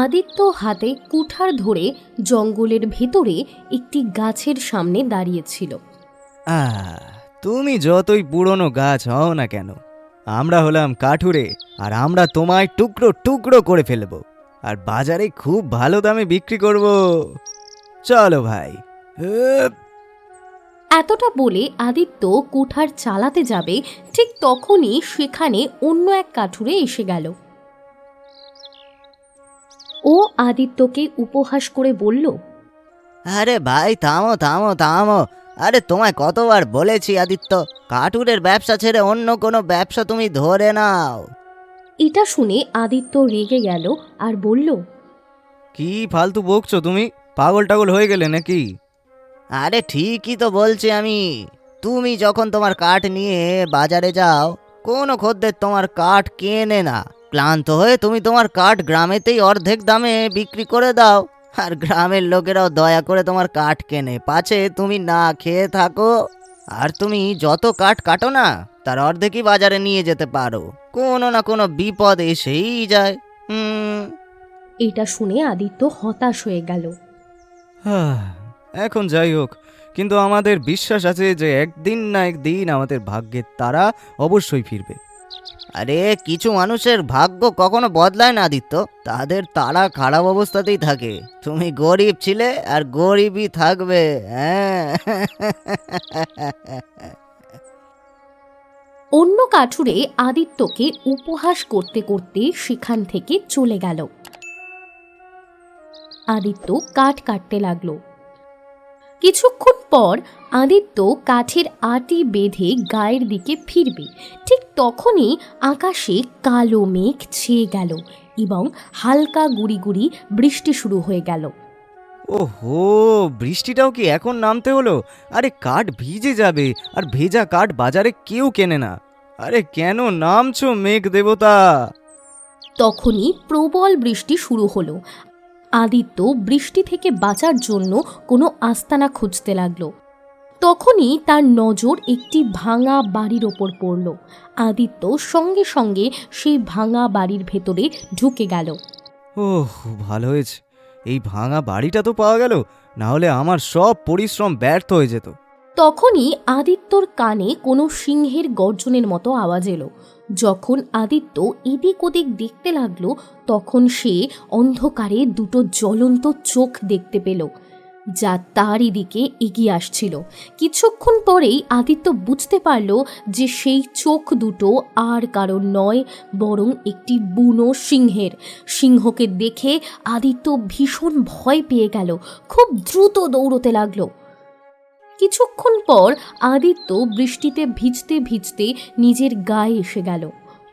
আদিত্য হাতে কুঠার ধরে জঙ্গলের ভেতরে একটি গাছের সামনে দাঁড়িয়েছিল। তুমি যতই পুরনো গাছ হও না কেন, আমরা হলাম কাঠুরে, আর আমরা তোমায় টুকরো টুকরো করে ফেলবো আর বাজারে খুব ভালো দামে বিক্রি করব। চলো ভাই। এতটা বলে আদিত্য কুঠার চালাতে যাবে, ঠিক তখনই সেখানে অন্য এক কাঠুরে এসে গেল। ও আদিত্যকে উপহাস করে বলল, আরে ভাই থামো থামো থামো, আরে তোমায় কতবার বলেছি আদিত্য, কাঠুরের ব্যবসা ছেড়ে অন্য কোনো ব্যবসা তুমি ধরে নাও। এটা শুনে আদিত্য রেগে গেল আর বলল, কি ফালতু বকছো তুমি? পাগল টাগল হয়ে গেলে নাকি? আরে ঠিকই তো বলছি আমি, তুমি যখন তোমার কাঠ নিয়ে বাজারে যাও, কোনো খদ্দের তোমার কাঠ কেনে না। ক্লান্ত হয়ে তুমি তোমার কাঠ গ্রামেতেই অর্ধেক দামে বিক্রি করে দাও, আর গ্রামের লোকেরাও দয়া করে তোমার কাঠ কেনে, পাছে তুমি না খেয়ে থাকো। আর তুমি যত কাঠ কাটো না, তার অর্ধেকই বাজারে নিয়ে যেতে পারো, কোনো না কোনো বিপদ এসেই যায়। এটা শুনে আদিত্য হতাশ হয়ে গেল। এখন যাই হোক, কিন্তু আমাদের বিশ্বাস আছে যে একদিন না একদিন আমাদের ভাগ্যের তারা অবশ্যই ফিরবে। আরে কিছু মানুষের ভাগ্য কখনো বদলায় না আদিত্য, তাদের তারা খারাপ অবস্থাতেই থাকে। তুমি গরিব ছিলে আর গরিবই থাকবে। হ্যাঁ। অন্য কাঠুরে আদিত্যকে উপহাস করতে করতে সেখান থেকে চলে গেল। আদিত্য কাঠ কাটতে লাগলো। কিছুক্ষণ পর আদিত্য কাঠের আটি বেঁধে গায়ের দিকে ফিরবে, ঠিক তখনই আকাশে কালো মেঘ ছেয়ে গেল এবং হালকা গুড়ি গুড়ি বৃষ্টি শুরু হয়ে গেল। ওহো, বৃষ্টিটাও কি এখন নামতে হলো? আরে কাঠ ভিজে যাবে, আর ভেজা কাঠ বাজারে কেউ কেনে না। আরে কেন নামছো মেঘ দেবতা? তখনই প্রবল বৃষ্টি শুরু হলো। আদিত্য বৃষ্টি থেকে বাঁচার জন্য কোনো আস্তানা খুঁজতে লাগলো। তখনই তার নজর একটি ভাঙা বাড়ির ওপর পড়ল। আদিত্য সঙ্গে সঙ্গে সেই ভাঙা বাড়ির ভেতরে ঢুকে গেল। ওহ, ভালো হয়েছে, এই ভাঙা বাড়িটা তো পাওয়া গেল, না হলে আমার সব পরিশ্রম ব্যর্থ হয়ে যেত। তখনই আদিত্যর কানে কোনো সিংহের গর্জনের মতো আওয়াজ এলো। যখন আদিত্য এদিক ওদিক দেখতে লাগলো, তখন সে অন্ধকারে দুটো জ্বলন্ত চোখ দেখতে পেল, যা তারই দিকে এগিয়ে আসছিল। কিছুক্ষণ পরেই আদিত্য বুঝতে পারল যে সেই চোখ দুটো আর কারণ নয়, বরং একটি বুনো সিংহের। সিংহকে দেখে আদিত্য ভীষণ ভয় পেয়ে গেল, খুব দ্রুত দৌড়তে লাগলো। কিছুক্ষণ পর আদিত্য বৃষ্টিতে ভিজতে ভিজতে নিজের গায়ে এসে গেল।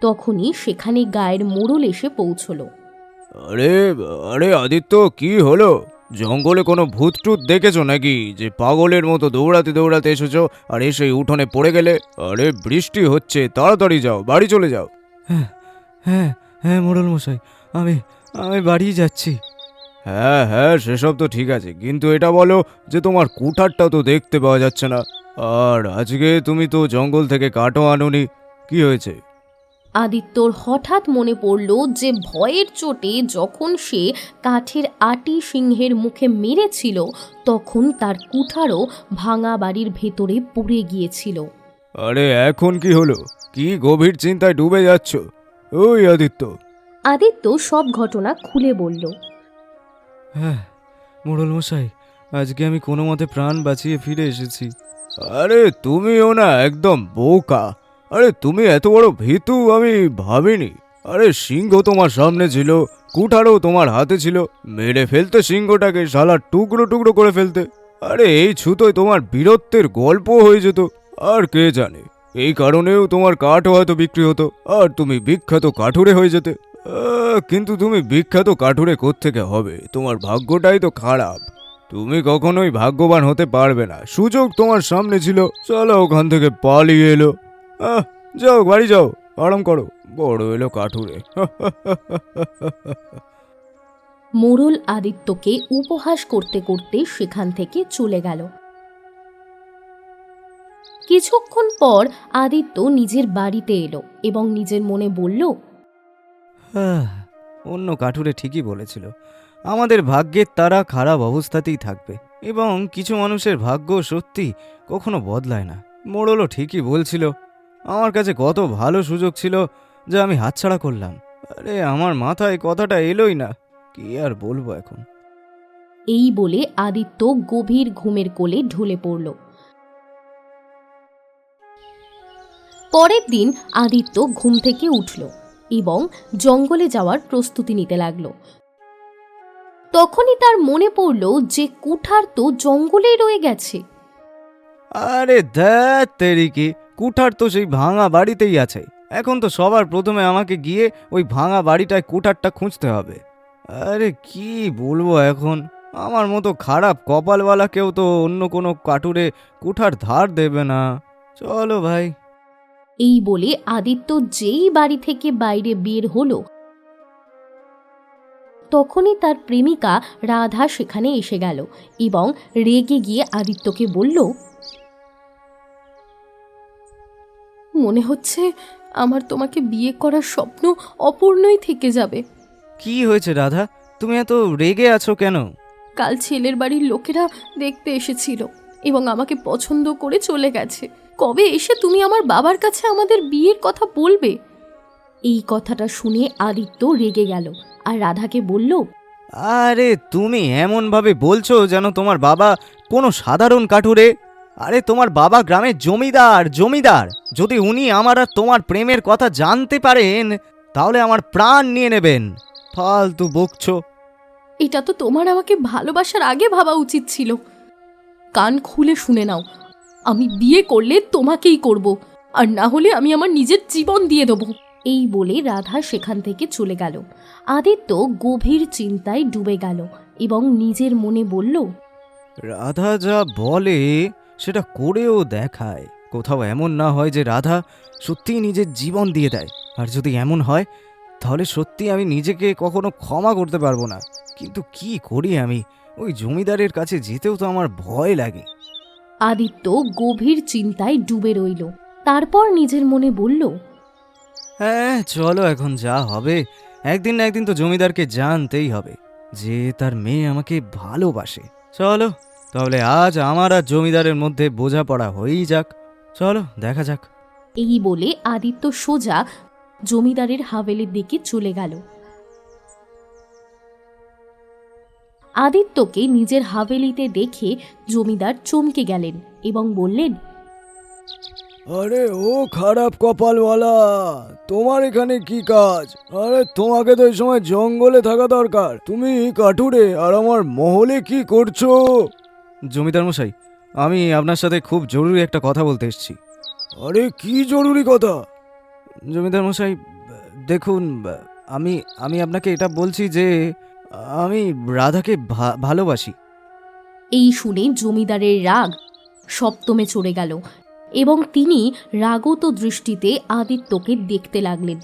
তখনই সেখানে গায়ের মোড়ল এসে পৌঁছলো। আরে আরে আদিত্য, কি হলো? জঙ্গলে কোনো ভূত টুত দেখেছো নাকি, যে পাগলের মতো দৌড়াতে দৌড়াতে এসেছো আর এসে উঠোনে পড়ে গেলে? আরে বৃষ্টি হচ্ছে, তাড়াতাড়ি যাও, বাড়ি চলে যাও। হ্যাঁ হ্যাঁ হ্যাঁ মোড়ল মশাই, আমি আমি বাড়ি যাচ্ছি। হ্যাঁ হ্যাঁ, সেসব তো ঠিক আছে, কিন্তু এটা বলো যে তোমার কুঠারটা তো দেখতে পাওয়া যাচ্ছে না, আর আজকে তুমি তো জঙ্গল থেকে কাঠও আনোনি, কি হয়েছে? আদিত্যর হঠাৎ মনে পড়ল যে ভয়ের চোটে যখন সে কাঠের আটি সিংহের মুখে মেরেছিল, তখন তার কুঠারও ভাঙা বাড়ির ভেতরে পড়ে গিয়েছিল। আরে এখন কি হলো? কি গভীর চিন্তায় ডুবে যাচ্ছ? ওই আদিত্য। আদিত্য সব ঘটনা খুলে বলল। হ্যাঁ মোড়ল মশাই, আজকে আমি কোনো মতে প্রাণ বাঁচিয়ে ফিরে এসেছি। আরে তুমিও না একদম বোকা। আরে তুমি এত বড় ভীতু আমি ভাবিনি। আরে সিংহ তোমার সামনে ছিল, কুঠারও তোমার হাতে ছিল, মেরে ফেলতে সিংহটাকে, শালা টুকরো টুকরো করে ফেলতে। আরে এই ছুতোয় তোমার বীরত্বের গল্প হয়ে যেত, আর কে জানে এই কারণেও তোমার কাঠও হয়তো বিক্রি হতো, আর তুমি বিখ্যাত কাঠুরে হয়ে যেতে। কিন্তু তুমি বিখ্যাত কাঠুরে কোত্থেকে হবে? তোমার ভাগ্যটাই তো খারাপ, তুমি কখনোই ভাগ্যবান হতে পারবে না। সুযোগ তোমার সামনে ছিল, চলো ওখান থেকে পালিয়ে এলো। যাও বাড়ি যাও, আরাম করো, বড় এলো কাঠুরে। মোড়ল আদিত্যকে উপহাস করতে করতে সেখান থেকে চলে গেল। কিছুক্ষণ পর আদিত্য নিজের বাড়িতে এলো এবং নিজের মনে বলল, অন্য কাঠুরে ঠিকই বলেছিল, আমাদের ভাগ্যের তারা খারাপ অবস্থাতেই থাকবে এবং কিছু মানুষের ভাগ্য সত্যি কখনো বদলায় না। মোড়লও ঠিকই বলছিল, আমার কাছে কত ভালো সুযোগ ছিল যা আমি হাতছাড়া করলাম। আরে আমার মাথায় কথাটা এলোই না, কি আর বলবো এখন। এই বলে আদিত্য গভীর ঘুমের কোলে ঢলে পড়ল। পরের দিন আদিত্য ঘুম থেকে উঠল এবং জঙ্গলে যাওয়ার প্রস্তুতি নিতে লাগলো। তখনই তার মনে পড়ল যে কুঠার তো জঙ্গলেই রয়ে গেছে। আরে ধ্যাৎ তেরিকি, কুঠার তো সেই ভাঙা বাড়িতেই আছে। এখন তো সবার প্রথমে আমাকে গিয়ে ওই ভাঙা বাড়িটায় কুঠারটা খুঁজতে হবে। আরে কি বলবো এখন, আমার মতো খারাপ কপালওয়ালা কেউ তো অন্য কোনো কাঠুরে কুঠার ধার দেবে না। চলো ভাই। এই বলে আদিত্য যেই বাড়ি থেকে বাইরে বের হলো তখনই তার প্রেমিকা রাধা সেখানে এসে গেল এবং রেগে গিয়ে আদিত্যকে বলল, মনে হচ্ছে আমার তোমাকে বিয়ে করার স্বপ্ন অপূর্ণই থেকে যাবে। কি হয়েছে রাধা, তুমি এত রেগে আছো কেন? কাল ছেলের বাড়ির লোকেরা দেখতে এসেছিল এবং আমাকে পছন্দ করে চলে গেছে। কবে এসে তুমি আমার বাবার কাছে আমাদের বিয়ের কথা বলবে? এই কথাটা শুনে আদিত্য রেগে গেল আর রাধাকে বলল, আরে তুমি এমন ভাবে বলছো যেন তোমার বাবা কোনো সাধারণ কাঠুরে। আরে তোমার বাবা গ্রামের জমিদার। যদি উনি আমার আর তোমার প্রেমের কথা জানতে পারেন তাহলে আমার প্রাণ নিয়ে নেবেন। ফালতু বকছো। এটা তো তোমার আমাকে ভালোবাসার আগে ভাবা উচিত ছিল। কান খুলে শুনে নাও, আমি বিয়ে করলে তোমাকেই করব, আর না হলে আমি আমার নিজের জীবন দিয়ে দেবো। এই বলে রাধা সেখান থেকে চলে গেল। আদিত্য গভীর চিন্তায় ডুবে গেল এবং নিজের মনে বলল, রাধা যা বলে সেটা করেও দেখায়। কোথাও এমন না হয় যে রাধা সত্যিই নিজের জীবন দিয়ে দেয়। আর যদি এমন হয় তাহলে সত্যি আমি নিজেকে কখনো ক্ষমা করতে পারবো না। কিন্তু কি করি আমি, ওই জমিদারের কাছে যেতেও তো আমার ভয় লাগে। আদিত্য গভীর চিন্তায় ডুবে রইল। তারপর নিজের মনে বলল, হ্যাঁ চলো, এখন যা হবে একদিন না একদিন তো জমিদারকে জানতেই হবে যে তার মেয়ে আমাকে ভালোবাসে। চলো তাহলে আজ আমার আর জমিদারের মধ্যে বোঝাপড়া হয়েই যাক। চলো দেখা যাক। এই বলে আদিত্য সোজা জমিদারের হাভেলির দিকে চলে গেল। আদিত্যকে নিজের হাভেলিতে দেখে জমিদার চমকে গেলেন এবং বললেন, আরে ও খারাপ কপালওয়ালা, তোমার এখানে কি কাজ? আরে তোমাকে তো এই সময় জঙ্গলে থাকা দরকার, তুমি কাঠুরে আর আমার মহলে কি করছো? জমিদার মশাই, আমি আপনার সাথে খুব জরুরি একটা কথা বলতে এসেছি। আরে কি জরুরি কথা? জমিদার মশাই দেখুন, আমি আমি আপনাকে এটা বলছি যে আমি রাধাকে ভালোবাসি। এই শুনে জমিদারের রাগ সপ্তমে চড়ে গেল এবং তিনি রাগত দৃষ্টিতে আদিত্যকে দেখতে লাগলেন।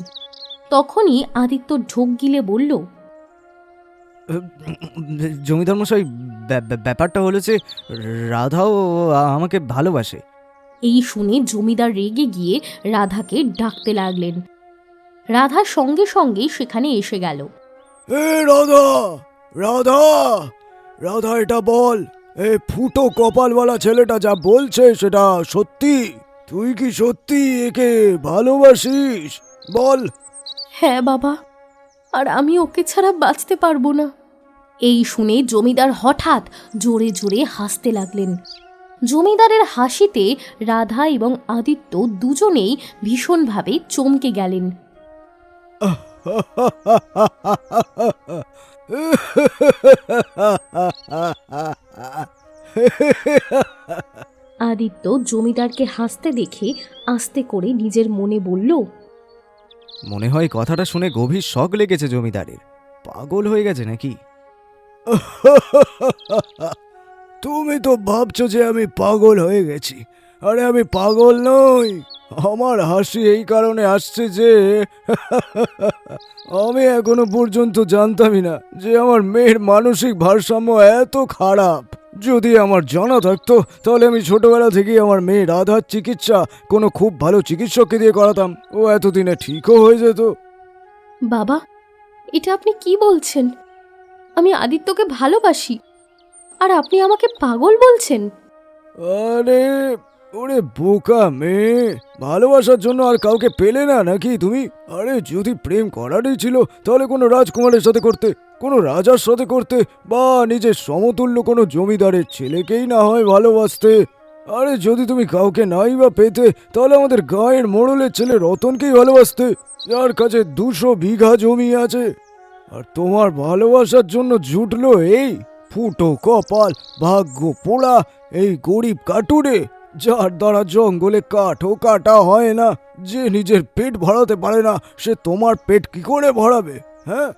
তখনই আদিত্য ঢোক গিলে বলল, জমিদার মশাই, ব্যাপারটা হলো যে রাধাও আমাকে ভালোবাসে। এই শুনে জমিদার রেগে গিয়ে রাধাকে ডাকতে লাগলেন। রাধা সঙ্গে সঙ্গে সেখানে এসে গেল। এ রাধা, রাধা, রাধা, এটা বল, এই ফুটো কপালওয়ালা ছেলেটা যা বলছে সেটা সত্যি? তুই কি সত্যি একে ভালোবাসিস? বল। হ্যাঁ বাবা, আর আমি ওকে ছাড়া বাঁচতে পারবো না। এই শুনে জমিদার হঠাৎ জোরে জোরে হাসতে লাগলেন। জমিদারের হাসিতে রাধা এবং আদিত্য দুজনেই ভীষণভাবে চমকে গেলেন। আদিত্য জমিদারকে হাসতে দেখে আস্তে করে নিজের মনে বলল, মনে হয় কথাটা শুনে গভীর শক লেগেছে জমিদারের। পাগল হয়ে গেছে নাকি? তুমি তো ভাবছো যে আমি পাগল হয়ে গেছি। আরে আমি পাগল নই। আমার হাসি এই কারণে আসছে যে আমি এখনো পর্যন্ত জানতামই না যে আমার মেয়ের মানসিক ভারসাম্য এত খারাপ। যদি আমার জানা থাকতো তাহলে আমি ছোটবেলা থেকেই আমার মেয়ে রাধার চিকিৎসা কোনো খুব ভালো চিকিৎসককে দিয়ে করাতাম। ও এতদিনে ঠিকও হয়ে যেত। বাবা, এটা আপনি কি বলছেন? আমি আদিত্যকে ভালোবাসি, আর আপনি আমাকে পাগল বলছেন? আরে ওরে বোকা মেয়ে, ভালোবাসার জন্য আর কাউকে পেলে না নাকি তুমি? আরে যদি প্রেম করারই ছিল তাহলে কোনো রাজকুমারের সাথে করতে, কোনো রাজার সাথে করতে, বা নিজের সমতুল্য কোনো জমিদারের ছেলেকেই না হয় ভালোবাসতে। আরে যদি তুমি কাউকে নাই বা পেতে তাহলে আমাদের গাঁয়ের মোড়লের ছেলে রতনকেই ভালোবাসতে, যার কাছে 200 বিঘা জমি আছে। আর তোমার ভালোবাসার জন্য জুটলো এই ফুটো কপাল, ভাগ্য পোড়া এই গরিব কাটুরে, যার দ্বারা জঙ্গলে কাঠও কাটা হয় না। যে নিজের পেট ভরাতে পারে না সে তোমার পেট কি করে ভরাবে? হ্যাঁ,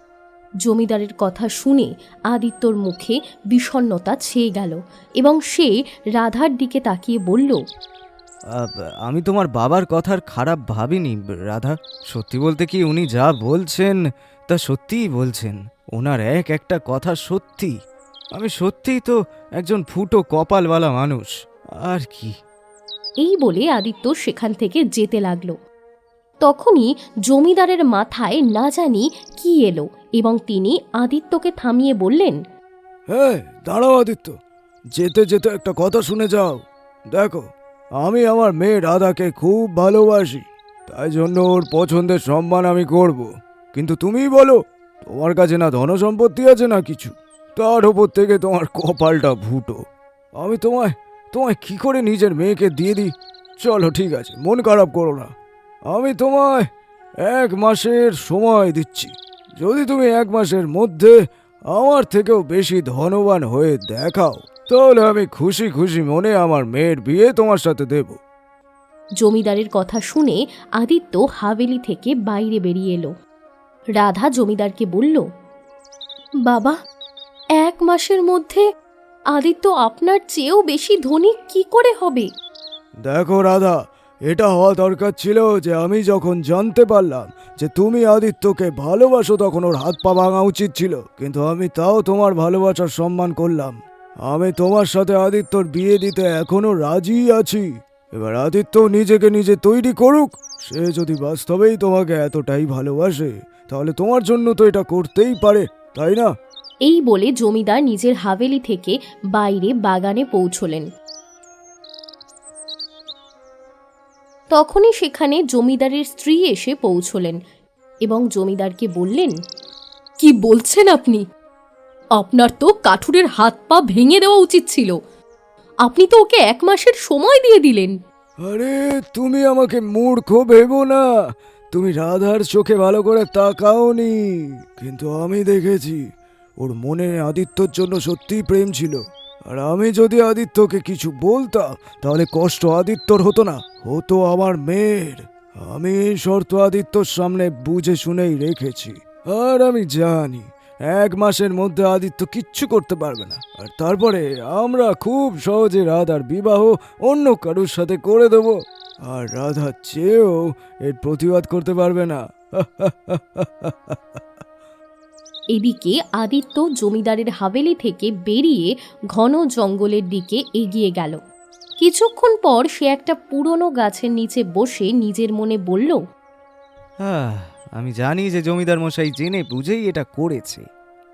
জমিদারের কথা শুনে আদিত্যর মুখে বিষণ্ণতা ছেয়ে গেল এবং সে রাধার দিকে তাকিয়ে বলল, আমি তোমার বাবার কথার খারাপ ভাবিনি রাধা। সত্যি বলতে কি, উনি যা বলছেন তা সত্যিই বলছেন। ওনার এক একটা কথা সত্যি। আমি সত্যিই তো একজন ফুটো কপালওয়ালা মানুষ, আর কি। এই বলে আদিত্য সেখান থেকে যেতে লাগলো। তখনই জমিদারের মাথায় না জানি কি এলো এবং তিনি আদিত্যকে থামিয়ে বললেন, হ্যাঁ, দাঁড়াও আদিত্য, যেতে যেতে একটা কথা শুনে যাও। দেখো, আমি আমার মেয়ে রাধাকে খুব ভালোবাসি, তাই জন্য ওর পছন্দের সম্মান আমি করব। কিন্তু তুমিই বলো, তোমার কাছে না ধনসম্পত্তি আছে না কিছু, তার ওপর থেকে তোমার কপালটা ফুটো। আমি তোমায় তোমায় কি করে নিজের মেয়েকে দিয়ে দিই? চলো ঠিক আছে, মন খারাপ করো না। আমি তোমায় 1 মাসের সময় দিচ্ছি। যদি তুমি 1 মাসের মধ্যে আমার থেকেও বেশি ধনবান হয়ে দেখাও, তাহলে আমি খুশি খুশি মনে আমার মেয়ের বিয়ে তোমার সাথে দেব। জমিদারের কথা শুনে আদিত্য হাভেলি থেকে বাইরে বেরিয়ে এলো। রাধা জমিদারকে বলল, বাবা, 1 মাসের মধ্যে আদিত্য আপনার চেয়েও বেশি ধনী কি করে হবে? দেখো রাধা, এটা হওয়া দরকার ছিল যে আমি যখন জানতে পারলাম যে তুমি আদিত্যকে ভালোবাসো তখন ওর হাত পা ভাঙা উচিত ছিল, কিন্তু আমি তাও তোমার ভালোবাসার সম্মান করলাম। আমি তোমার সাথে আদিত্যর বিয়ে দিতে এখনো রাজি আছি। এবার আদিত্য নিজেকে নিজে তৈরি করুক। সে যদি বাস্তবেই তোমাকে এতটাই ভালোবাসে তাহলে তোমার জন্য তো এটা করতেই পারে, তাই না? এই বলে জমিদার নিজের হাভেলি থেকে বাইরে বাগানে পৌঁছলেন। তখনই সেখানে জমিদারের স্ত্রী এসে পৌঁছলেন এবং জমিদারকে বললেন, কি বলছেন আপনি? আপনার তো কাঠুরের হাত পা ভেঙে দেওয়া উচিত ছিল। আপনি তো ওকে 1 মাসের সময় দিয়ে দিলেন। আরে তুমি আমাকে মূর্খ ভেবো না। তুমি রাধার চোখে ভালো করে তাকাওনি, কিন্তু আমি দেখেছি ওর মনে আদিত্যর জন্য সত্যিই প্রেম ছিল। আর আমি যদি আদিত্যকে কিছু বলতাম তাহলে কষ্ট আদিত্যর হতো না, হতো আমার মেয়ের। আমি এই শর্ত আদিত্যর সামনে বুঝে শুনেই রেখেছি। আর আমি জানি 1 মাসের মধ্যে আদিত্য কিচ্ছু করতে পারবে না। আর তারপরে আমরা খুব সহজে রাধার বিবাহ অন্য কারুর সাথে করে দেব, আর রাধা চেয়েও এর প্রতিবাদ করতে পারবে না। এদিকে আদিত্য জমিদারের হাভেলি থেকে বেরিয়ে ঘন জঙ্গলের দিকে এগিয়ে গেল। কিছুক্ষণ পর সে একটা পুরনো গাছের নিচে বসে নিজের মনে বলল, আমি জানি যে জমিদার মশাই জেনে বুঝেই এটা করেছে।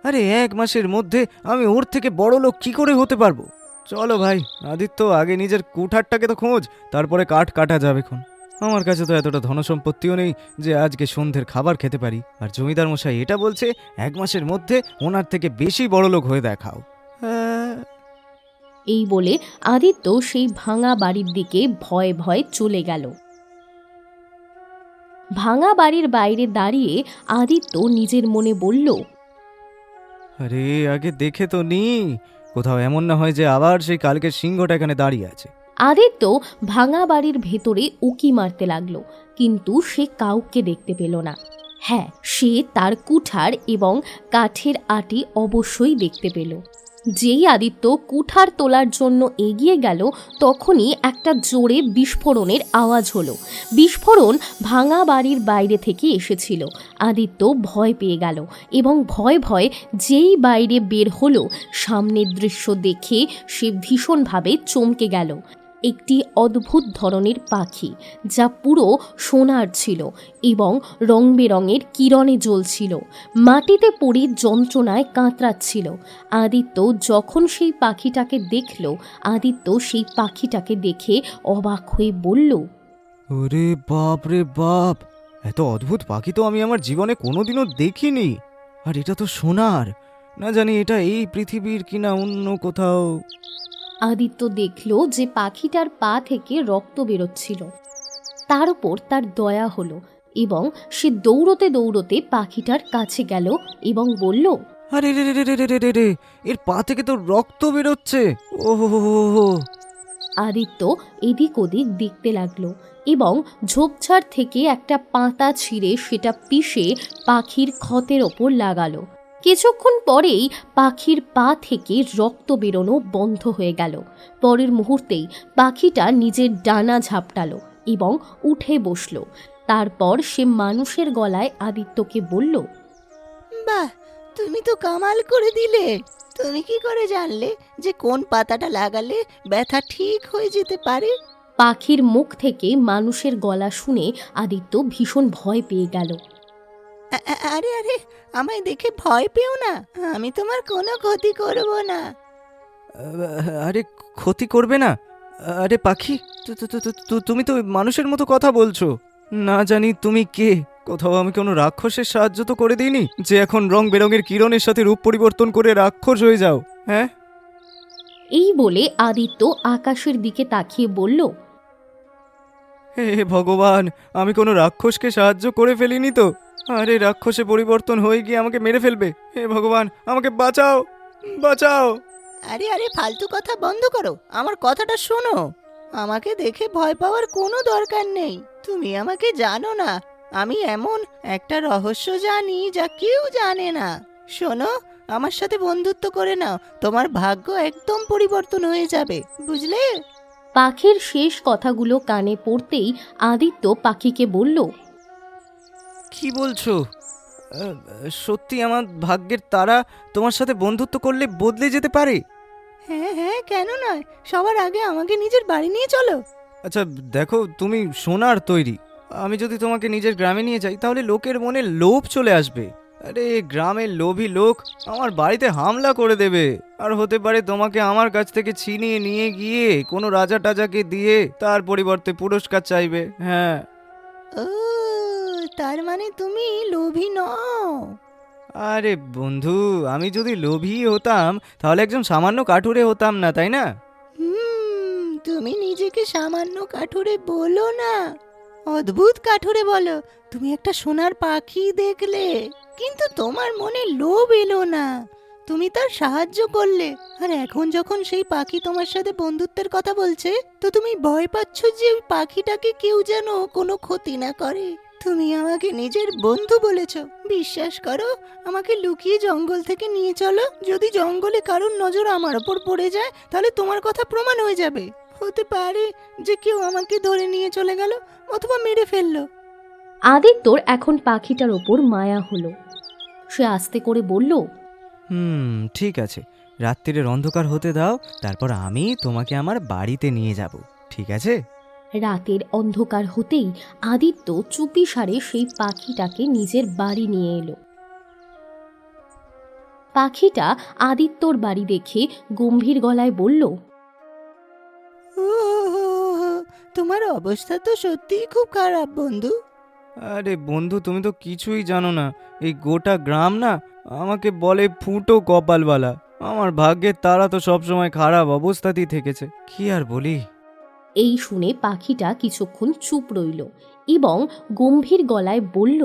আরে 1 মাসের মধ্যে আমি ওর থেকে বড় লোক কি করে হতে পারবো? চলো ভাই আদিত্য, আগে নিজের কুঠারটাকে তো খোঁজ, তারপরে কাঠ কাটা যাবে খন। আমার কাছে তো এতটা ধনসম্পত্তিও নেই যে আজকে সন্ধ্যের খাবার খেতে পারি। আর জমিদার মশাই এটা বলছে 1 মাসের মধ্যে ওনার থেকে বেশি বড় লোক হয়ে দেখাও। এই বলে আদিত্য সেই ভাঙা বাড়ির দিকে ভয়ে ভয়ে চলে গেল। ভাঙা বাড়ির বাইরে দাঁড়িয়ে আদিত্য নিজের মনে বলল, আরে আগে দেখে তো নি, কোথাও এমন না হয় যে আবার সেই কালকের সিংহটা এখানে দাঁড়িয়ে আছে। আদিত্য ভাঙা বাড়ির ভেতরে উকি মারতে লাগলো, কিন্তু সে কাউকে দেখতে পেল না। হ্যাঁ, সে তার কুঠার এবং কাঠের আটি অবশ্যই দেখতে পেল। যেই আদিত্য কুঠার তোলার জন্য এগিয়ে গেল, তখনই একটা জোরে বিস্ফোরণের আওয়াজ হলো। বিস্ফোরণ ভাঙা বাড়ির বাইরে থেকে এসেছিল। আদিত্য ভয় পেয়ে গেল এবং ভয়ে ভয়ে যেই বাইরে বের হলো, সামনের দৃশ্য দেখে সে ভীষণভাবে চমকে গেল। একটি অদ্ভুত ধরনের পাখি, যা পুরো সোনার ছিল এবং রং বেরঙের কিরণে জ্বলছিল, মাটিতে পড়ে যন্ত্রণায় কাতরাচ্ছিল। আদিত্য যখন সেই পাখিটাকে দেখল, আদিত্য সেই পাখিটাকে দেখে অবাক হয়ে বলল, ওরে বাপ রে বাপ, এত অদ্ভুত পাখি তো আমি আমার জীবনে কোনোদিনও দেখিনি। আর এটা তো সোনার, না জানি এটা এই পৃথিবীর কিনা অন্য কোথাও। আদিত্য দেখল যে পাখিটার পা থেকে রক্ত বেরোচ্ছিল। তার উপর তার দয়া হলো এবং সে দৌড়তে দৌড়তে পাখিটার কাছে গেল এবং বলল, আরে রে রে রে রে রে রে রে, এর পা থেকে তো রক্ত বেরোচ্ছে। ও হো হো হো হো। আদিত্য এদিক ওদিক দেখতে লাগলো এবং ঝোপঝাড় থেকে একটা পাতা ছিঁড়ে সেটা পিষে পাখির ক্ষতের ওপর লাগালো। কিছুক্ষণ পরেই পাখির পা থেকে রক্ত বেরোনো বন্ধ হয়ে গেল। পরের মুহূর্তেই পাখিটা নিজের ডানা ঝাপটালো এবং উঠে বসলো। তারপর সে মানুষের গলায় আদিত্যকে বলল, বাহ, তুমি তো কামাল করে দিলে। তুমি কি করে জানলে যে কোন পাতাটা লাগালে ব্যথা ঠিক হয়ে যেতে পারে? পাখির মুখ থেকে মানুষের গলা শুনে আদিত্য ভীষণ ভয় পেয়ে গেল। আরে আরে, আমায় দেখে ভয় পেও না, আমি তোমার কোনো ক্ষতি করব না। আরে ক্ষতি করবে না? আরে পাখি, তুমি তো মানুষের মতো কথা বলছো। না জানি তুমি কে। কোথাও আমি কোনো রাক্ষসের সাহায্য তো করে দিইনি যে এখন রং বেরঙের কিরণের সাথে রূপ পরিবর্তন করে রাক্ষস হয়ে যাও, হ্যাঁ? এই বলে আদিত্য আকাশের দিকে তাকিয়ে বলল, হে ভগবান, আমি কোনো রাক্ষসকে সাহায্য করে ফেলিনি তো? আরে রাক্ষসে পরিবর্তন হয়ে গিয়ে আমাকে মেরে ফেলবে। হে ভগবান, আমাকে বাঁচাও, বাঁচাও। আরে আরে, ফালতু কথা বন্ধ করো, আমার কথাটা শোনো। আমাকে দেখে ভয় পাওয়ার কোনো দরকার নেই। তুমি আমাকে জানো না, আমি এমন একটা রহস্য জানি যা কেউ জানে না। শোনো, আমার সাথে বন্ধুত্ব করে নাও, তোমার ভাগ্য একদম পরিবর্তন হয়ে যাবে, বুঝলে? পাখির শেষ কথাগুলো কানে পড়তেই আদিত্য পাখিকে বলল, কি বলছো? সত্যি আমার ভাগ্যের তারা তোমার সাথে বন্ধুত্ব করলে বদলে যেতে পারে? হ্যাঁ হ্যাঁ, কেন নয়। সবার আগে আমাকে নিজের বাড়ি নিয়ে চলো। আচ্ছা দেখো, তুমি সোনার তৈরি। আমি যদি তোমাকে নিজের গ্রামে নিয়ে যাই তাহলে লোকের মনে লোভ চলে আসবে। আরে গ্রামের লোভী লোক আমার বাড়িতে হামলা করে দেবে, আর হতে পারে তোমাকে আমার কাছ থেকে ছিনিয়ে নিয়ে গিয়ে কোনো রাজা টাজাকে দিয়ে তার পরিবর্তে পুরস্কার চাইবে। হ্যাঁ। ও, তার মানে তুমি লোভী নও। আরে বন্ধু, আমি যদি লোভী হতাম তাহলে একজন সামান্য কাঠুরে হতাম না, তাই না? তুমি নিজেকে সামান্য কাঠুরে বলো না, অদ্ভুত কাঠুরে বলো। তুমি একটা সোনার পাখি দেখলে, কিন্তু তোমার মনে লোভ এলো না। তুমি তার সাহায্য করলে, আর এখন যখন সেই পাখি তোমার সাথে বন্ধুত্বের কথা বলছে, তো তুমি ভয় পাচ্ছ যে ওই পাখিটাকে কেউ যেন কোনো ক্ষতি না করে। তুমি আমাকে নিজের বন্ধু বলেছো, বিশ্বাস করো। আমাকে লুকিয়ে জঙ্গল থেকে নিয়ে চলো। যদি জঙ্গলে কারোর নজর আমার ওপর পড়ে যায়, তাহলে তোমার কথা প্রমাণ হয়ে যাবে। হতে পারে যে কেউ আমাকে ধরে নিয়ে চলে গেল অথবা মেরে ফেললো। আদিত্যর এখন পাখিটার ওপর মায়া হলো। সে আস্তে করে বলল, ঠিক আছে, রাত্রিরের অন্ধকার হতে দাও, তারপর আমি তোমাকে আমার বাড়িতে নিয়ে যাব, ঠিক আছে? রাতের অন্ধকার হতেই আদিত্য চুপিসারে সেই পাখিটাকে নিজের বাড়ি নিয়ে এলো। পাখিটা আদিত্যর বাড়ি দেখে গম্ভীর গলায় বলল, ও, তোমার অবস্থা তো সত্যিই খুব খারাপ বন্ধু। আরে বন্ধু, তুমি তো কিছুই জানো না। এই গোটা গ্রাম না আমাকে বলে ফুটো কপালওয়ালা। আমার ভাগ্যের তারা তো সবসময় খারাপ অবস্থাতেই থেকেছে, কি আর বলি। এই শুনে পাখিটা কিছুক্ষণ চুপ রইল এবং গম্ভীর গলায় বলল,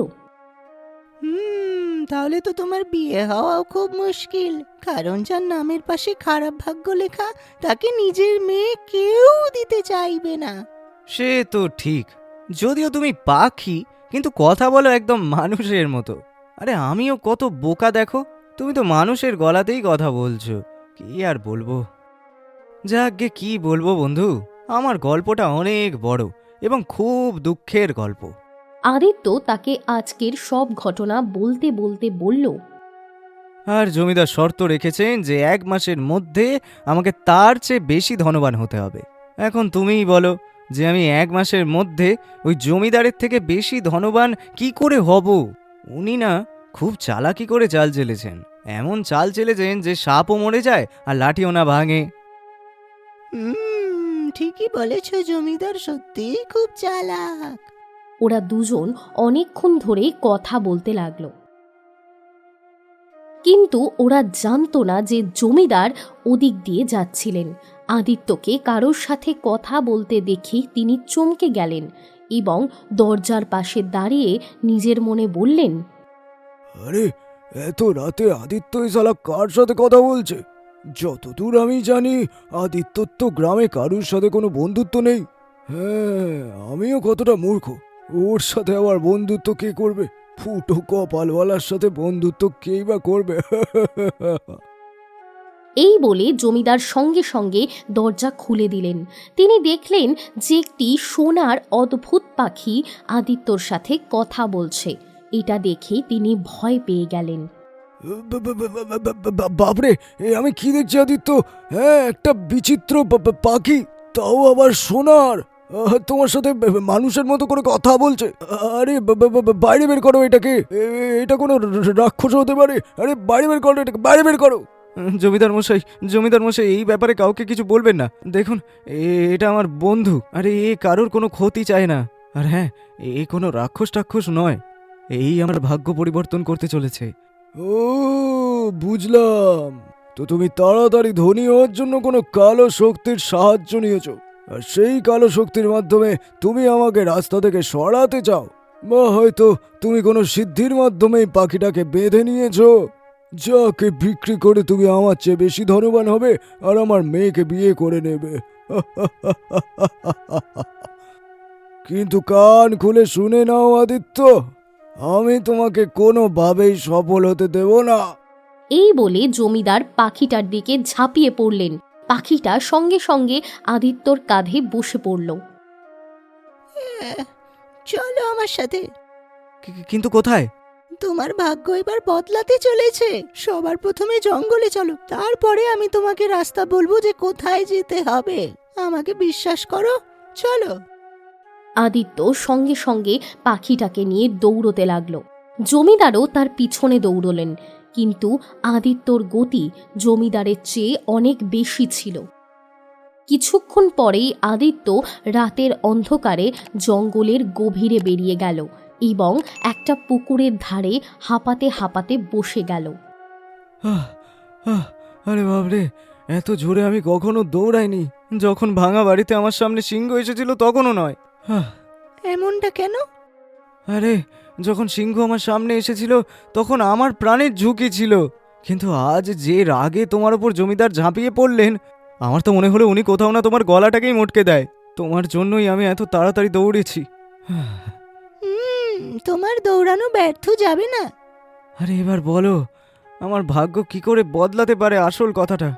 তাহলে তো তোমার বিয়ে হওয়াও খুব মুশকিল, কারণ যার নামের পাশে খারাপ ভাগ্য লেখা তাকে নিজের মেয়ে কেউ দিতে চাইবে না। সে তো ঠিক, যদিও তুমি পাখি কিন্তু কথা বলো একদম মানুষের মতো। আরে আমিও কত বোকা দেখো, তুমি তো মানুষের গলাতেই কথা বলছো। কি আর বলবো, যাকগে কি বলবো বন্ধু, আমার গল্পটা অনেক বড় এবং খুব দুঃখের গল্প। আদিত্য তাকে আজকের সব ঘটনা বলতে বলতে বলল, আর জমিদার শর্ত রেখেছেন যে 1 মাসের মধ্যে আমাকে তার চেয়ে বেশি ধনবান হতে হবে। এখন তুমিই বলো যে আমি 1 মাসের মধ্যে ওই জমিদারের থেকে বেশি ধনবান কি করে হব? উনি না খুব চালাকি করে চাল চেলেছেন, এমন চাল চেলেছেন যে সাপও মরে যায় আর লাঠিও না ভাঙে। ঠিকই বলেছ, জমিদার সত্যি খুব চালাক। ওরা দুজন অনেকক্ষণ ধরে কথা বলতে লাগলো, কিন্তু ওরা জানতো না যে জমিদার ওদিক দিয়ে যাচ্ছিলেন। আদিত্যকে কারোর সাথে কথা বলতে দেখে তিনি চমকে গেলেন এবং দরজার পাশে দাঁড়িয়ে নিজের মনে বললেন, আরে, এত রাতে আদিত্য এই শালা কার সাথে কথা বলছে? যতদূর আমি জানি আদিত্যর তো গ্রামে কারুর সাথে কোনো বন্ধুত্ব নেই। হ্যাঁ, আমিও কতটা মূর্খ, ওর সাথে আবার বন্ধুত্ব কে করবে? ফুটো কপালওয়ালার সাথে বন্ধুত্ব কেই বা করবে? এই বলে জমিদার সঙ্গে সঙ্গে দরজা খুলে দিলেন। তিনি দেখলেন যে একটি সোনার অদ্ভুত পাখি আদিত্যর সাথে কথা বলছে। এটা দেখে তিনি ভয় পেয়ে গেলেন। বাপরে, এ আমি কি দেখছি আদিত্য? হ্যাঁ, একটা বিচিত্র পাখি, তাও আবার সোনার, তোমার সাথে মানুষের মতো করে কথা বলছে। আরে বাইরে বের করো এটাকে, এটা কোনো রাক্ষস হতে পারে। আরে বাইরে বের করো এটাকে, বাইরে বের করো। জমিদার মশাই, এই ব্যাপারে কাউকে কিছু বলবেন না। দেখুন, এটা আমার বন্ধু, আরে এ কারোর কোনো ক্ষতি চায় না। আর হ্যাঁ, এ কোনো রাক্ষস নয়, এই আমার ভাগ্য পরিবর্তন করতে চলেছে। ও, বুঝলাম। তো তুমি তাড়াতাড়ি ধনী হওয়ার জন্য কোনো কালো শক্তির সাহায্য নিয়েছ, আর সেই কালো শক্তির মাধ্যমে তুমি আমাকে রাস্তা থেকে সরাতে চাও, বা হয়তো তুমি কোনো সিদ্ধির মাধ্যমে এই পাখিটাকে বেঁধে নিয়েছো, যাকে বিক্রি করে তুমি আমার চেয়ে বেশি ধনবান হবে আর আমার মেয়েকে বিয়ে করে নেবে। কিন্তু কান খুলে শুনে নাও আদিত্য, আমি তোমাকে কোনোভাবেই সফল হতে দেব না। এই বলে জমিদার পাখিটার দিকে ঝাঁপিয়ে পড়লেন। পাখিটা সঙ্গে সঙ্গে আদিত্যর কাঁধে বসে পড়ল। চলো আমার সাথে। কিন্তু কোথায়? তোমার ভাগ্য এবার বদলাতে চলেছে। সবার প্রথমে জঙ্গলে চলো, তারপরে আমি তোমাকে রাস্তা বলবো যে কোথায় যেতে হবে। আমাকে বিশ্বাস করো, চলো। আদিত্য সঙ্গে সঙ্গে পাখিটাকে নিয়ে দৌড়তে লাগলো। জমিদারও তার পিছনে দৌড়লেন, কিন্তু আদিত্যর গতি জমিদারের চেয়ে অনেক বেশি ছিল। কিছুক্ষণ পরেই আদিত্য রাতের অন্ধকারে জঙ্গলের গভীরে বেরিয়ে গেল এবং একটা পুকুরের ধারে হাঁপাতে হাঁপাতে বসে গেল। আরে বাপরে, এত জোরে আমি কখনো দৌড়াইনি। যখন ভাঙা বাড়িতে আমার সামনে সিংহ এসেছিল তখনও নয়। এমনটা কেন? আরে, যখন সিংহ আমার সামনে এসেছিল তখন আমার প্রাণের ঝুঁকি ছিল, কিন্তু আজ যে রাগে তোমার ওপর জমিদার ঝাঁপিয়ে পড়লেন, আমার তো মনে হলো উনি কোথাও না তোমার গলাটাকেই মটকে দেয়। তোমার জন্যই আমি এত তাড়াতাড়ি দৌড়েছি। তোমার দৌড়ানো ব্যর্থ যাবে না। আরে এবার বলো, আমার ভাগ্য কি করে বদলাতে পারে আসল কথাটা?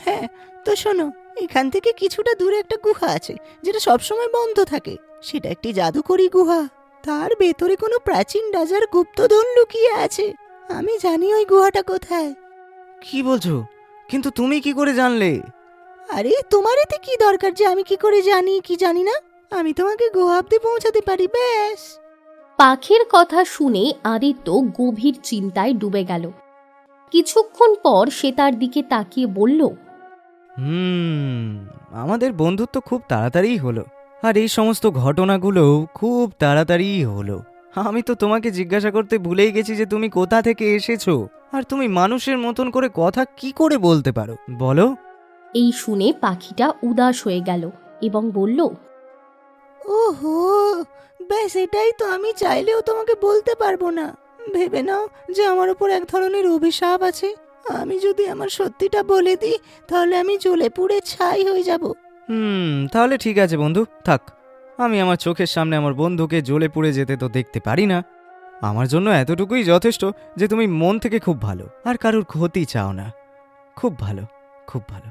হ্যাঁ, তো শোনো, এখান থেকে কিছুটা দূরে একটা গুহা আছে যেটা সবসময় বন্ধ থাকে। সেটা একটি জাদুকরি গুহা। তার ভেতরে কোনো প্রাচীন রাজার গুপ্তধন লুকিয়ে আছে। আমি জানি ওই গুহাটা কোথায়। কি বলছো? কিন্তু তুমি কি করে জানলে? আরে, তোমার এতে কি দরকার যে আমি কি করে জানি কি জানি না? আমি তোমাকে গুহা অব্দি পৌঁছাতে পারি, ব্যাস। পাখির কথা শুনে আদিত্য গভীর চিন্তায় ডুবে গেল। কিছুক্ষণ পর সে তার দিকে তাকিয়ে বলল, আমাদের বন্ধুত্ব খুব তাড়াতাড়িই হলো, আর এই সমস্ত ঘটনাগুলো খুব তাড়াতাড়িই হলো। আমি তো তোমাকে জিজ্ঞাসা করতে ভুলেই গেছি যে তুমি কোথা থেকে এসেছো, আর তুমি মানুষের মতন করে কথা কি করে বলতে পারো, বলো? এই শুনে পাখিটা উদাস হয়ে গেল এবং বলল, ওহো, ব্যাস এটাই তো আমি চাইলেও তোমাকে বলতে পারবো না। ভেবে নাও যে আমার উপর এক ধরনের অভিশাপ আছে। আমি যদি আমার সত্যিটা বলে দিই তাহলে আমি জ্বলে পুড়ে ছাই হয়ে যাব। তাহলে ঠিক আছে বন্ধু, থাক। আমি আমার চোখের সামনে আমার বন্ধুকে জ্বলে পুড়ে যেতে তো দেখতে পারি না। আমার জন্য এতটুকুই যথেষ্ট যে তুমি মন থেকে খুব ভালো আর কারোর ক্ষতি চাও না। খুব ভালো, খুব ভালো।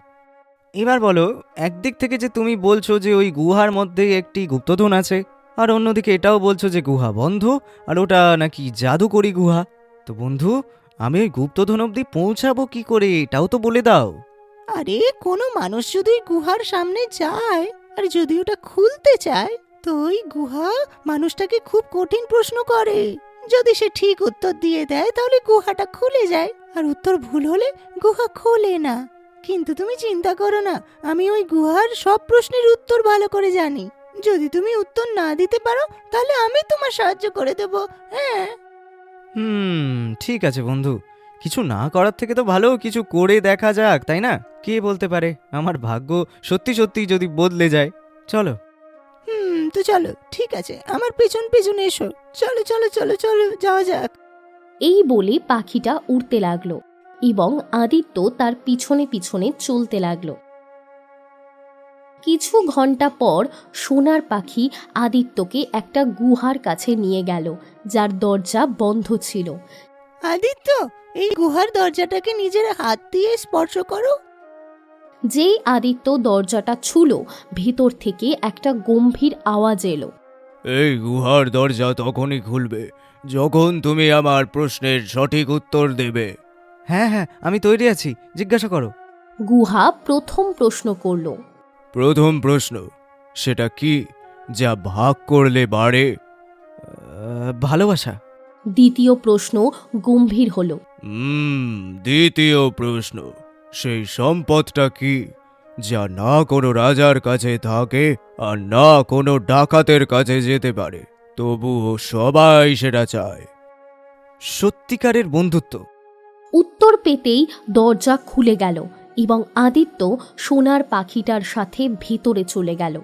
এবার বলো, একদিক থেকে যে তুমি বলছো যে ওই গুহার মধ্যে একটি গুপ্তধন আছে, আর অন্যদিকে এটাও বলছো যে গুহা বন্ধ আর ওটা নাকি জাদুকরি গুহা, তো বন্ধু, আমি ওই গুপ্তধন অবধি পৌঁছাবো কি করে এটাও তো বলে দাও। আরে কোনো মানুষ যদি ওই গুহার সামনে যায় আর যদি ওটা খুলতে চায়, তো ওই গুহা মানুষটাকে খুব কঠিন প্রশ্ন করে। যদি সে ঠিক উত্তর দিয়ে দেয় তাহলে গুহাটা খুলে যায়, আর উত্তর ভুল হলে গুহা খোলে না। কিন্তু তুমি চিন্তা করো না, আমি ওই গুহার সব প্রশ্নের উত্তর ভালো করে জানি। যদি তুমি উত্তর না দিতে পারো তাহলে আমি তোমার সাহায্য করে দেব। হ্যাঁ, ঠিক আছে বন্ধু, কিছু না করার থেকে তো ভালো কিছু করে দেখা যাক, তাই না? কে বলতে পারে আমার ভাগ্য সত্যি সত্যি যদি বদলে যায়। চলো। তো চলো, ঠিক আছে, আমার পেছন পেছন এসো। চলো চলো চলো চলো, যাওয়া যাক। এই বলে পাখিটা উড়তে লাগলো এবং আদিত্য তার পিছনে পিছনে চলতে লাগলো। কিছু ঘন্টা পর সোনার পাখি আদিত্যকে একটা গুহার কাছে নিয়ে গেল, যার দরজা বন্ধ ছিল। আদিত্য, এই গুহার দরজাটাকে নিজের হাত দিয়ে স্পর্শ করো। যেই আদিত্য দরজাটা ছুঁল, ভেতর থেকে একটা গম্ভীর আওয়াজ এলো। এই গুহার দরজা তখনই খুলবে যখন তুমি আমার প্রশ্নের সঠিক উত্তর দেবে। হ্যাঁ হ্যাঁ, আমি তৈরি আছি, জিজ্ঞাসা করো। গুহা প্রথম প্রশ্ন করল। প্রথম প্রশ্ন, সেটা কি যা ভাগ করলে বাড়ে? ভালোবাসা। দ্বিতীয় প্রশ্ন গম্ভীর হলো। দ্বিতীয় প্রশ্ন, সেই সম্পদটা কি যা না কোনো রাজার কাছে থাকে আর না কোনো ডাকাতের কাছে যেতে পারে, তবুও সবাই সেটা চায়? সত্যিকারের বন্ধুত্ব। উত্তর পেতেই দরজা খুলে গেল এবং আদিত্য সোনার পাখিটার সাথে ভেতরে চলে গেল।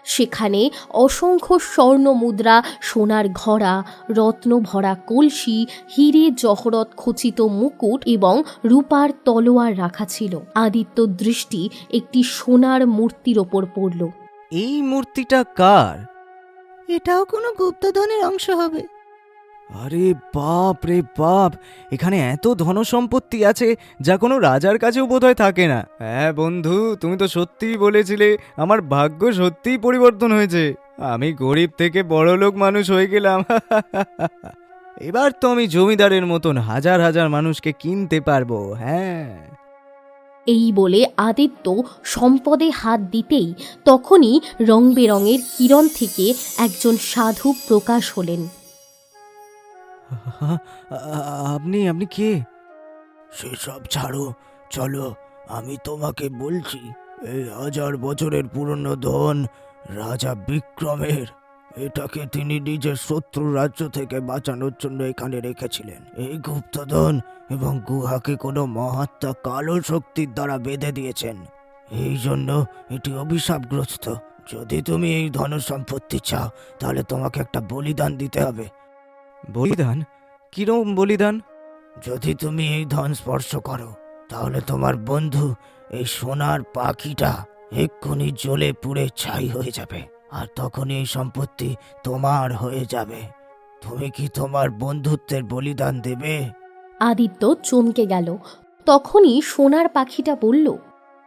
সেখানে অসংখ্য স্বর্ণ মুদ্রা, সোনার ঘড়া, রত্ন ভরা কলসি, হিরে জহরত খচিত মুকুট এবং রূপার তলোয়ার রাখা ছিল। আদিত্যর দৃষ্টি একটি সোনার মূর্তির ওপর পড়ল। এই মূর্তিটা কার? এটাও কোনো গুপ্তধনের অংশ হবে। আরে বাপ রে বাপ, এখানে এত ধনসম্পত্তি আছে যা কোনো রাজার কাছেও বোধহয় থাকে না। হ্যাঁ বন্ধু, তুমি তো সত্যিই বলেছিলে আমার ভাগ্য সত্যিই পরিবর্তন হয়েছে। আমি গরিব থেকে বড়লোক মানুষ হয়ে গেলাম। এবার তো আমি জমিদারের মতন হাজার হাজার মানুষকে কিনতে পারবো। হ্যাঁ। এই বলে আদিত্য সম্পদে হাত দিতেই তখনই রং বেরঙের কিরণ থেকে একজন সাধু প্রকাশ হলেন। আপনি আপনি কে? সেসব ছাড়ো, চলো, আমি তোমাকে বলছি। এই 1000 বছরের পুরনো ধন রাজা বিক্রমের। এটাকে তিনি নিজের শত্রু রাজ্য থেকে বাঁচানোর জন্য এখানে রেখেছিলেন। এই গুপ্তধন এবং গুহাকে কোনো মহাত্মা কালো শক্তির দ্বারা বেঁধে দিয়েছেন। এই জন্য এটি অভিশাপগ্রস্ত। যদি তুমি এই ধন সম্পত্তি চাও তাহলে তোমাকে একটা বলিদান দিতে হবে। বলিদান? কিরম বলিদান? যদি তুমি এই ধন স্পর্শ করো তাহলে তোমার বন্ধু এই সোনার পাখিটা এক্ষুনি জ্বলে পুড়ে ছাই হয়ে যাবে, আর তখন এই সম্পত্তি তোমার হয়ে যাবে। তুমি কি তোমার বন্ধুত্বের বলিদান দেবে? আদিত্য চমকে গেল। তখনই সোনার পাখিটা বলল,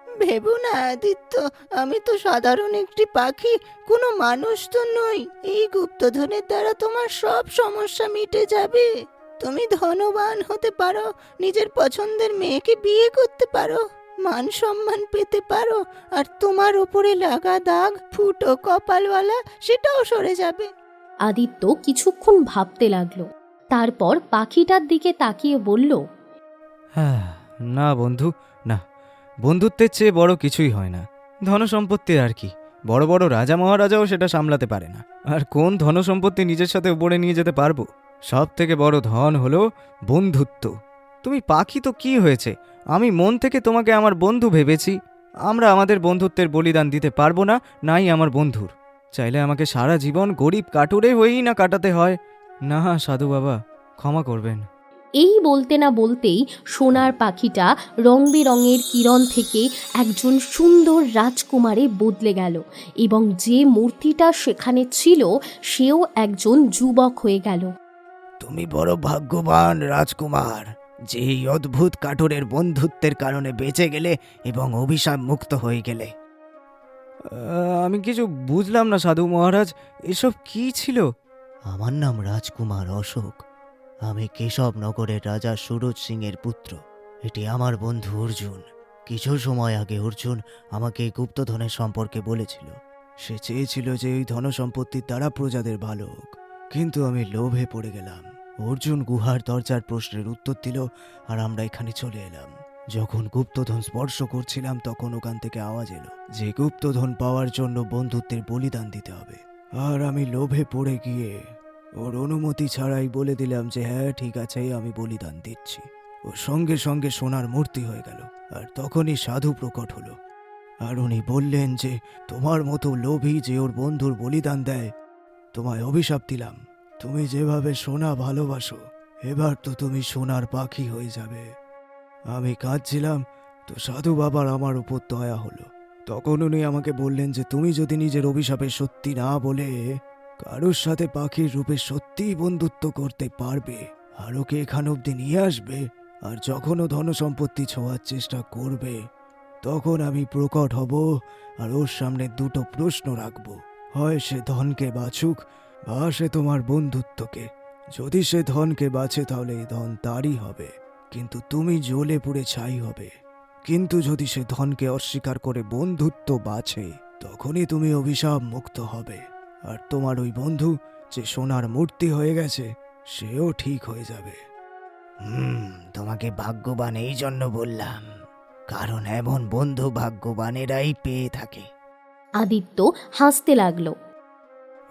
ভেবো না আদিত্য, আমি তো সাধারণ একটি পাখি, কোনো মানুষ তো নই। এই গুপ্তধনের দ্বারা তোমার সব সমস্যা মিটে যাবে। তুমি ধনবান হতে পারো, নিজের পছন্দের মেয়েকে বিয়ে করতে পারো, মান সম্মান পেতে পারো, আর তোমার উপরে লাগা দাগ, ফুটো কপালওয়ালা, সেটাও সরে যাবে। আদিত্য কিছুক্ষণ ভাবতে লাগলো। তারপর পাখিটার দিকে তাকিয়ে বলল, হ্যাঁ, না বন্ধু, না, বন্ধুত্বের চেয়ে বড় কিছুই হয় না। ধনসম্পত্তির আর কি, বড় বড় রাজা মহারাজাও সেটা সামলাতে পারে না। আর কোন ধনসম্পত্তি নিজের সাথে উপরে নিয়ে যেতে পারবো? সব থেকে বড় ধন হলো বন্ধুত্ব। তুমি পাখি তো কি হয়েছে, আমি মন থেকে তোমাকে আমার বন্ধু ভেবেছি। আমরা আমাদের বন্ধুত্বের বলিদান দিতে পারবো না, নাই আমার বন্ধুর। চাইলে আমাকে সারা জীবন গরিব কাটুরে হয়েই না কাটাতে হয়। না সাধু বাবা, ক্ষমা করবেন। এই বলতে না বলতেই সোনার পাখিটা রং বেরঙের কিরণ থেকে একজন সুন্দর রাজকুমারে বদলে গেল এবং যে মূর্তিটা সেখানে ছিল সেও একজন যুবক হয়ে গেল। তুমি বড় ভাগ্যবান রাজকুমার, যে এই অদ্ভুত কাঠুরের বন্ধুত্বের কারণে বেঁচে গেলে এবং অভিশাপ মুক্ত হয়ে গেলে। আমি কিছু বুঝলাম না সাধু মহারাজ, এসব কি ছিল? আমার নাম রাজকুমার অশোক। আমি কেশবনগরের রাজা সুরজ সিং এর পুত্র। এটি আমার বন্ধু অর্জুন। কিছু সময় আগে অর্জুন আমাকে এই গুপ্তধনের সম্পর্কে বলেছিল। সে চেয়েছিল যে এই ধন সম্পত্তির দ্বারা প্রজাদের ভালো হোক, কিন্তু আমি লোভে পড়ে গেলাম। অর্জুন গুহার দরজার প্রশ্নের উত্তর দিল, আর আমরা এখানে চলে এলাম। যখন গুপ্তধন স্পর্শ করছিলাম তখন ওখান থেকে আওয়াজ এলো যে গুপ্তধন পাওয়ার জন্য বন্ধুত্বের বলিদান দিতে হবে। আর আমি লোভে পড়ে গিয়ে ওর অনুমতি ছাড়াই বলে দিলাম যে হ্যাঁ ঠিক আছে, আমি বলিদান দিচ্ছি। ও সঙ্গে সঙ্গে সোনার মূর্তি হয়ে গেল। আর তখনই সাধু প্রকট হলো, আর উনি বললেন যে তোমার মতো লোভী যে ওর বন্ধুর বলিদান দেয়, তোমায় অভিশাপ দিলাম। তুমি যেভাবে সোনা ভালোবাসো, এবার তো তুমি সোনার পাখি হয়ে যাবে। আমি কাঁদছিলাম, তো সাধু বাবার আমার উপর দয়া হলো। তখন উনি আমাকে বললেন যে তুমি যদি নিজের অভিশাপে সত্যি না বলে কারোর সাথে পাখির রূপে সত্যিই বন্ধুত্ব করতে পারবে, আর ওকে এখান অব্দি নিয়ে আসবে, আর যখন ও ধন সম্পত্তি ছোঁয়ার চেষ্টা করবে তখন আমি প্রকট হব আর ওর সামনে দুটো প্রশ্ন রাখব। হয় সে ধনকে বাছুক বা সে তোমার বন্ধুত্বকে। যদি সে ধনকে বাছে তাহলে এই ধন তারই হবে, কিন্তু তুমি জ্বলে পুড়ে ছাই হবে। কিন্তু যদি সে ধনকে অস্বীকার করে বন্ধুত্ব বাছে, তখনই তুমি অভিশাপ মুক্ত হবে, আর তোমার ওই বন্ধু যে সোনার মূর্তি হয়ে গেছে সেও ঠিক হয়ে যাবে। তোমাকে ভাগ্যবান এই জন্য বললাম, কারণ এমন বন্ধু ভাগ্যবানেরাই পেয়ে থাকে। আদিত্য হাসতে লাগলো।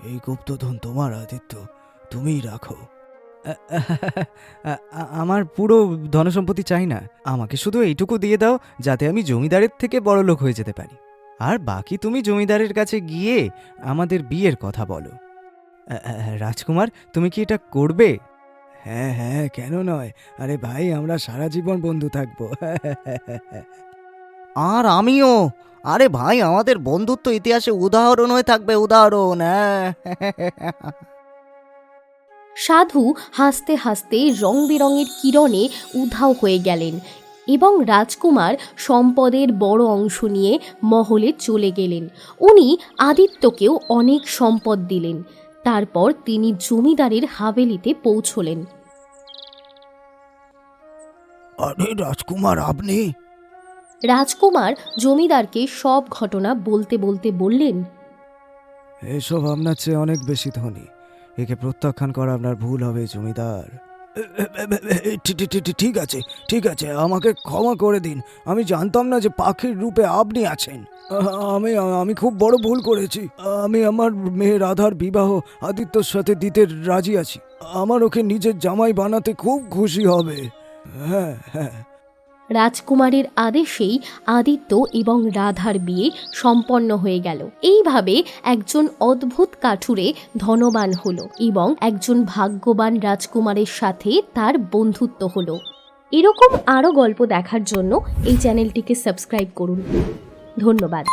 এই গুপ্তধন তোমার আদিত্য, তুমিই রাখো। আমার পুরো ধনসম্পত্তি চাই না, আমাকে শুধু এইটুকু দিয়ে দাও যাতে আমি জমিদারের থেকে বড় লোক হয়ে যেতে পারি, আর বাকি তুমি জমিদারের কাছে গিয়ে আমাদের বিয়ের কথা বলো। রাজকুমার, তুমি কি এটা করবে? হ্যাঁ হ্যাঁ, কেন নয়। আরে ভাই, আমরা সারা জীবন বন্ধু থাকবো। আর আমিও। আরে ভাই, আমাদের বন্ধুত্ব ইতিহাসে উদাহরণ হয়ে থাকবে, উদাহরণ। সাধু হাসতে হাসতে রং বেরঙের কিরণে উধাও হয়ে গেলেন এবং রাজকুমার সম্পদের বড় অংশ নিয়ে মহলে চলে গেলেন। উনি আদিত্যকেও অনেক সম্পদ দিলেন। তারপর তিনি জমিদারের হাভেলিতে পৌঁছলেন। আরে রাজকুমার, আপনি? রাজকুমার জমিদারকে সব ঘটনা বলতে বলতে বললেন, এসব আপনার চেয়ে অনেক বেশি ধনী, একে প্রত্যাখ্যান করা আপনার ভুল হবে জমিদার। ঠিক আছে, ঠিক আছে, আমাকে ক্ষমা করে দিন। আমি জানতাম না যে পাখির রূপে আপনি আছেন। আমি খুব বড় ভুল করেছি। আমি আমার মেয়ে রাধার বিবাহ আদিত্যর সাথে দিতে রাজি আছি। আমার ওকে নিজের জামাই বানাতে খুব খুশি হবে। হ্যাঁ হ্যাঁ। রাজকুমারের আদেশেই আদিত্য এবং রাধার বিয়ে সম্পন্ন হয়ে গেল। এইভাবে একজন অদ্ভুত কাঠুরে ধনবান হলো এবং একজন ভাগ্যবান রাজকুমারের সাথে তার বন্ধুত্ব হলো। এরকম আরও গল্প দেখার জন্য এই চ্যানেলটিকে সাবস্ক্রাইব করুন। ধন্যবাদ।